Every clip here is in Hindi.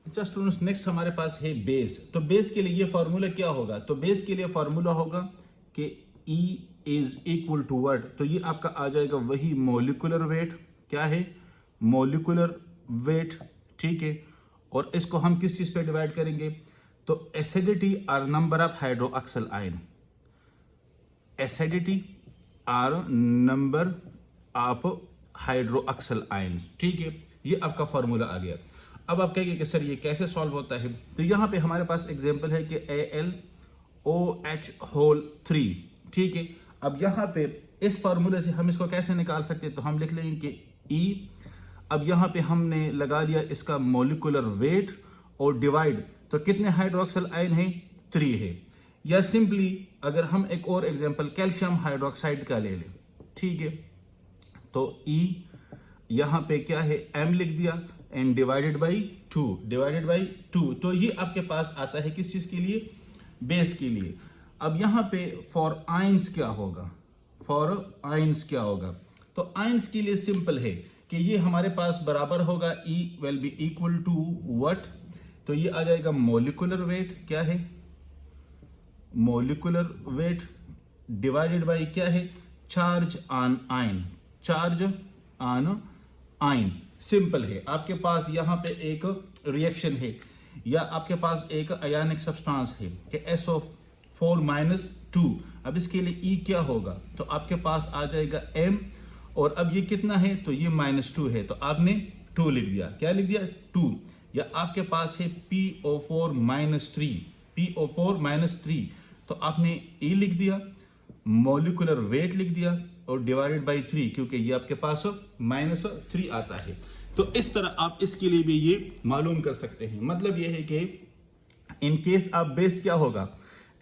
अच्छा स्टूडेंट्स, नेक्स्ट हमारे पास है बेस। तो बेस के लिए ये फार्मूला क्या होगा? तो बेस के लिए फार्मूला होगा कि E is equal to what? तो ये आपका आ जाएगा वही मॉलिक्यूलर वेट। क्या है? Molecular weight. ठीक है, और इसको हम किस चीज पे डिवाइड करेंगे? तो acidity are number of hydroxyl ion, acidity are number of hydroxyl ions. ठीक है, ये आपका फार्मूला आ गया। अब आप कहेंगे कि सर ये कैसे सॉल्व होता है? तो यहाँ पे हमारे पास एग्जांपल है कि AlOH होल 3। ठीक है, अब यहाँ पे इस फार्मूले से हम इसको कैसे निकाल सकते हैं? तो हम लिख लेंगे कि E, अब यहाँ पे हमने लगा लिया इसका मॉलिक्यूलर वेट और डिवाइड, तो कितने हाइड्रोक्सिल आयन है? 3 है। या सिंपली अगर हम एक और एग्जांपल कैल्शियम हाइड्रोक्साइड का ले लें, ठीक है, तो E यहाँ पे क्या है? M लिख दिया and divided by 2, divided by 2। तो ये आपके पास आता है किस चीज के लिए? बेस के लिए। अब यहाँ पे फॉर आयंस क्या होगा? फॉर आयंस क्या होगा? तो आयंस के लिए सिंपल है कि ये हमारे पास बराबर होगा E will be equal to what? तो ये आ जाएगा मॉलिक्यूलर वेट। क्या है? मॉलिक्यूलर वेट डिवाइडेड बाई क्या है? Charge on ion, charge on ion. Simple है। आपके पास यहाँ पे एक रिएक्शन है या आपके पास एक आयनिक सब्सटेंस है कि SO4-2। अब इसके लिए E क्या होगा? तो आपके पास आ जाएगा M, और अब ये कितना है? तो ये -2 है, तो आपने 2 लिख दिया। क्या लिख दिया? 2। या आपके पास है PO4-3, PO4-3, तो आपने E लिख दिया, मॉलिक्यूलर वेट लिख दिया और डिवाइडेड बाई 3, क्योंकि ये आपके पास -3 आता है। तो इस तरह आप इसके लिए भी ये मालूम कर सकते हैं। मतलब ये है कि इन केस आप बेस क्या होगा?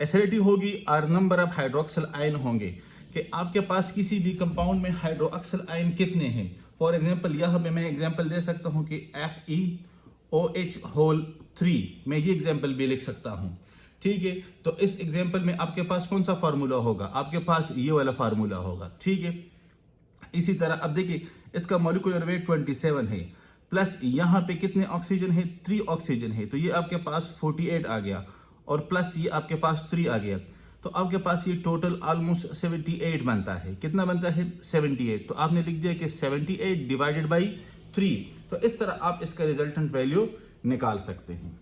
एसिडिटी होगी और नंबर ऑफ हाइड्रोक्सिल आयन होंगे कि आपके पास किसी भी कंपाउंड में हाइड्रोक्सिल आयन कितने हैं। फॉर एग्जांपल यहाँ पे मैं एग्जांपल दे सकता हूँ कि FeOH होल 3, मैं ये एग्जांपल भी लिख सकता हूँ। ठीक है, तो इस एग्जांपल में आपके पास कौन सा फार्मूला होगा? आपके पास ये वाला फार्मूला होगा। ठीक है, इसी तरह अब देखिए इसका मॉलिक्यूलर वेट 27 है, प्लस यहाँ पे कितने ऑक्सीजन है? 3 ऑक्सीजन है, तो ये आपके पास 48 आ गया, और प्लस ये आपके पास 3 आ गया, तो आपके पास ये टोटल ऑलमोस्ट 78 बनता है। कितना बनता है? 78। तो आपने लिख दिया कि 78 डिवाइडेड बाई 3। तो इस तरह आप इसका रिजल्टेंट वैल्यू निकाल सकते हैं।